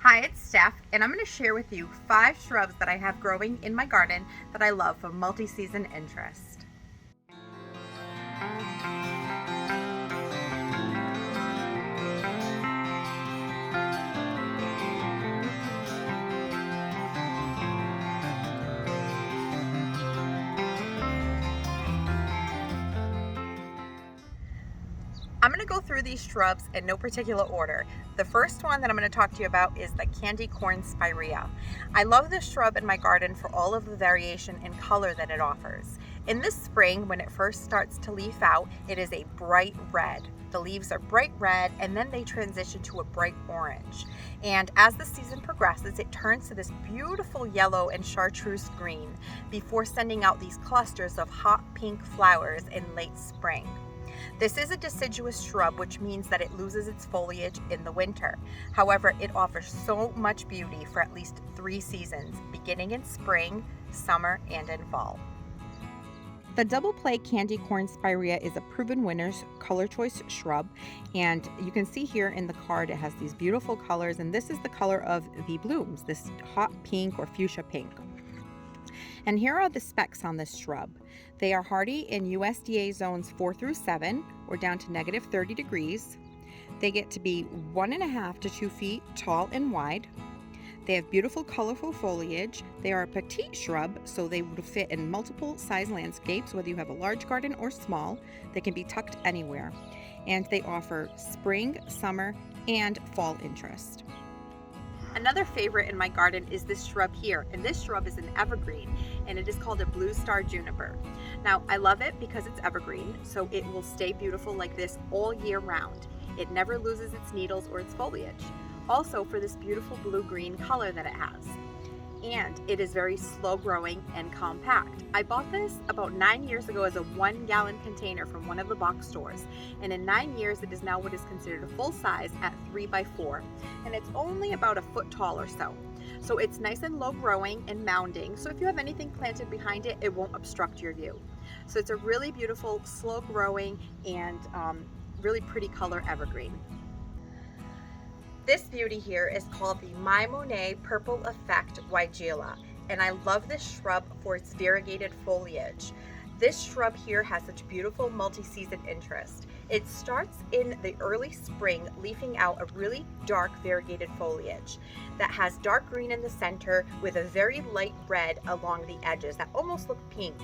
Hi, it's Steph, and I'm going to share with you 5 shrubs that I have growing in my garden that I love for multi-season interest. I'm going to go through these shrubs in no particular order. The first one that I'm going to talk to you about is the candy corn Spirea. I love this shrub in my garden for all of the variation in color that it offers. In the spring, when it first starts to leaf out, it is a bright red. The leaves are bright red and then they transition to a bright orange. And as the season progresses, it turns to this beautiful yellow and chartreuse green before sending out these clusters of hot pink flowers in late spring. This is a deciduous shrub, which means that it loses its foliage in the winter. However, it offers so much beauty for at least 3 seasons, beginning in spring, summer, and in fall. The double play candy corn Spirea is a proven winner's color choice shrub, and you can see here in the card it has these beautiful colors, and this is the color of the blooms, this hot pink or fuchsia pink. And here are the specs on this shrub. They are hardy in USDA zones 4 through 7 or down to -30 degrees. They get to be 1.5 to 2 feet tall and wide. They have beautiful colorful foliage. They are a petite shrub, so they would fit in multiple size landscapes, whether you have a large garden or small. They can be tucked anywhere. And they offer spring, summer, and fall interest. Another favorite in my garden is this shrub here, and this shrub is an evergreen, and it is called a blue star juniper. Now, I love it because it's evergreen, so it will stay beautiful like this all year round. It never loses its needles or its foliage. Also for this beautiful blue-green color that it has. And it is very slow growing and compact. I bought this about 9 years ago as a 1-gallon container from one of the box stores, and in 9 years it is now what is considered a full size at 3 by 4, and it's only about a foot tall or so. So it's nice and low growing and mounding, so if you have anything planted behind it, it won't obstruct your view. So it's a really beautiful, slow growing and really pretty color evergreen. This beauty here is called the Monet Purple Effect Weigela, and I love this shrub for its variegated foliage. This shrub here has such beautiful multi-season interest. It starts in the early spring, leafing out a really dark variegated foliage that has dark green in the center with a very light red along the edges that almost look pink.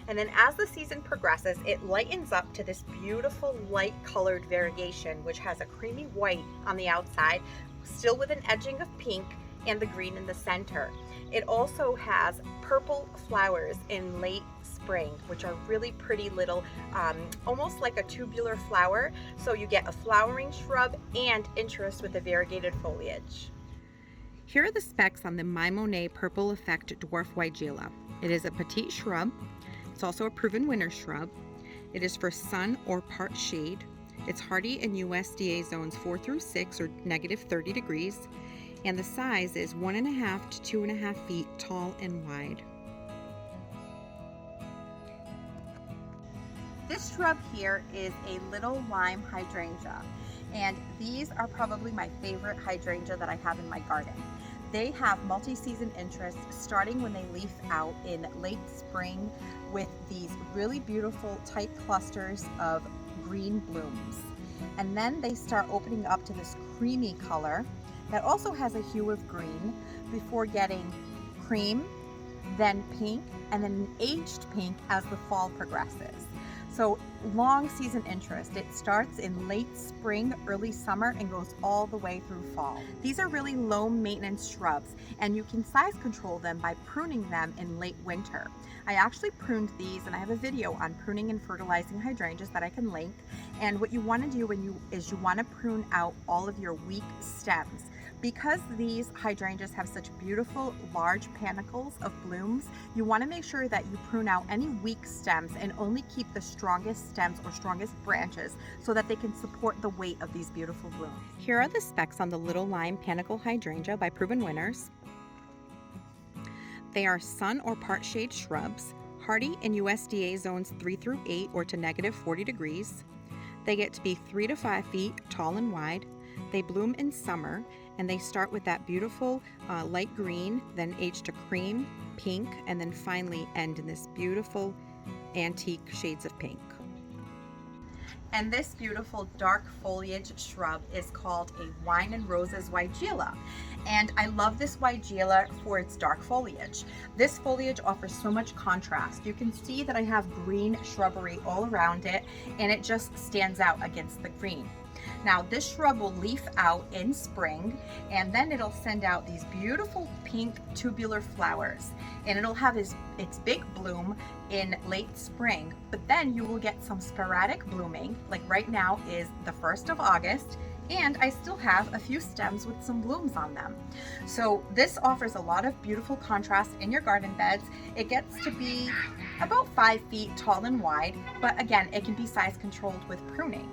And then as the season progresses, it lightens up to this beautiful light colored variegation, which has a creamy white on the outside, still with an edging of pink and the green in the center. It also has purple flowers in late spring, which are really pretty little, almost like a tubular flower. So you get a flowering shrub and interest with the variegated foliage. Here are the specs on the Monet Purple Effect Dwarf Weigela. It is a petite shrub. It's also a proven winter shrub. It is for sun or part shade. It's hardy in USDA zones 4 through 6 or -30 degrees. And the size is 1.5 to 2.5 feet tall and wide. This shrub here is a little lime hydrangea, and these are probably my favorite hydrangea that I have in my garden. They have multi-season interest starting when they leaf out in late spring with these really beautiful tight clusters of green blooms. And then they start opening up to this creamy color that also has a hue of green before getting cream, then pink, and then an aged pink as the fall progresses. So long season interest. It starts in late spring, early summer, and goes all the way through fall. These are really low maintenance shrubs, and you can size control them by pruning them in late winter. I actually pruned these, and I have a video on pruning and fertilizing hydrangeas that I can link. And what you want to do is you want to prune out all of your weak stems. Because these hydrangeas have such beautiful large panicles of blooms, you want to make sure that you prune out any weak stems and only keep the strongest stems or strongest branches so that they can support the weight of these beautiful blooms. Here are the specs on the Little Lime Panicle Hydrangea by Proven Winners. They are sun or part shade shrubs, hardy in USDA zones 3 through 8 or to -40 degrees. They get to be 3 to 5 feet tall and wide. They bloom in summer, And they start with that beautiful light green, then age to cream, pink, and then finally end in this beautiful antique shades of pink. And this beautiful dark foliage shrub is called a Wine and Roses Weigela. And I love this Weigela for its dark foliage. This foliage offers so much contrast. You can see that I have green shrubbery all around it, and it just stands out against the green. Now this shrub will leaf out in spring, and then it'll send out these beautiful pink tubular flowers, and it'll have its big bloom in late spring, but then you will get some sporadic blooming, like right now is the 1st of August, and I still have a few stems with some blooms on them. So this offers a lot of beautiful contrast in your garden beds. It gets to be about 5 feet tall and wide, but again, it can be size controlled with pruning.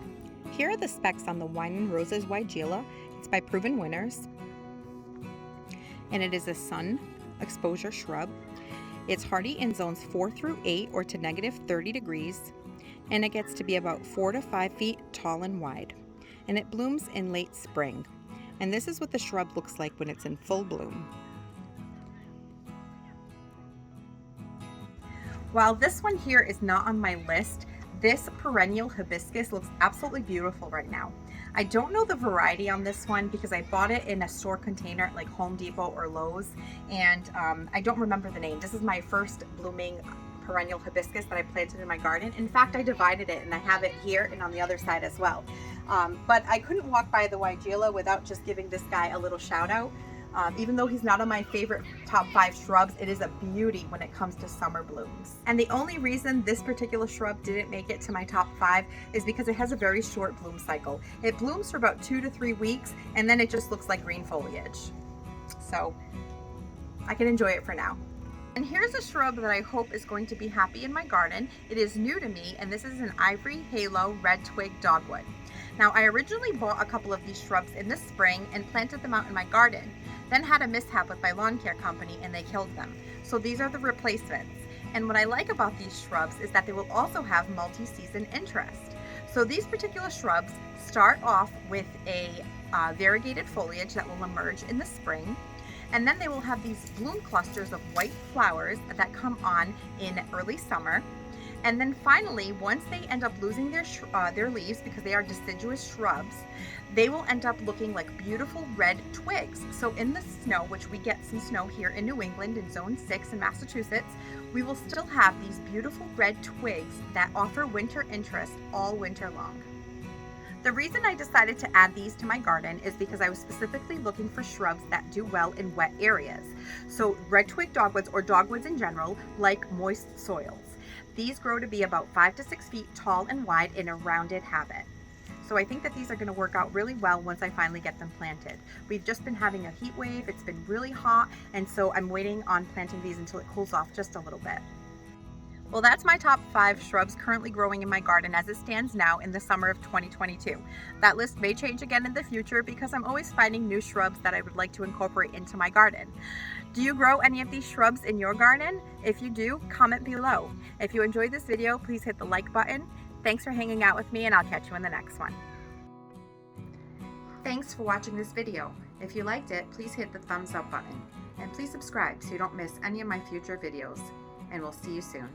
Here are the specs on the Wine and Roses Weigela. It's by Proven Winners, and it is a sun exposure shrub. It's hardy in zones 4 through 8 or to -30 degrees, and it gets to be about 4 to 5 feet tall and wide, and it blooms in late spring. And this is what the shrub looks like when it's in full bloom. While this one here is not on my list, this perennial hibiscus looks absolutely beautiful right now. I don't know the variety on this one because I bought it in a store container at like Home Depot or Lowe's, and I don't remember the name. This is my first blooming perennial hibiscus that I planted in my garden. In fact, I divided it and I have it here and on the other side as well. But I couldn't walk by the Weigela without just giving this guy a little shout out. Even though he's not on my favorite top 5 shrubs, it is a beauty when it comes to summer blooms. And the only reason this particular shrub didn't make it to my top 5 is because it has a very short bloom cycle. It blooms for about 2 to 3 weeks, and then it just looks like green foliage. So I can enjoy it for now. And here's a shrub that I hope is going to be happy in my garden. It is new to me, and this is an Ivory Halo Red Twig Dogwood. Now, I originally bought a couple of these shrubs in the spring and planted them out in my garden, then had a mishap with my lawn care company and they killed them. So these are the replacements. And what I like about these shrubs is that they will also have multi-season interest. So these particular shrubs start off with a variegated foliage that will emerge in the spring, and then they will have these bloom clusters of white flowers that come on in early summer. And then finally, once they end up losing their leaves because they are deciduous shrubs, they will end up looking like beautiful red twigs. So in the snow, which we get some snow here in New England in Zone 6 in Massachusetts, we will still have these beautiful red twigs that offer winter interest all winter long. The reason I decided to add these to my garden is because I was specifically looking for shrubs that do well in wet areas. So red twig dogwoods, or dogwoods in general, like moist soils. These grow to be about 5 to 6 feet tall and wide in a rounded habit. So I think that these are going to work out really well once I finally get them planted. We've just been having a heat wave, it's been really hot, and so I'm waiting on planting these until it cools off just a little bit. Well, that's my top 5 shrubs currently growing in my garden as it stands now in the summer of 2022. That list may change again in the future because I'm always finding new shrubs that I would like to incorporate into my garden. Do you grow any of these shrubs in your garden? If you do, comment below. If you enjoyed this video, please hit the like button. Thanks for hanging out with me, and I'll catch you in the next one. Thanks for watching this video. If you liked it, please hit the thumbs up button. And please subscribe so you don't miss any of my future videos. And we'll see you soon.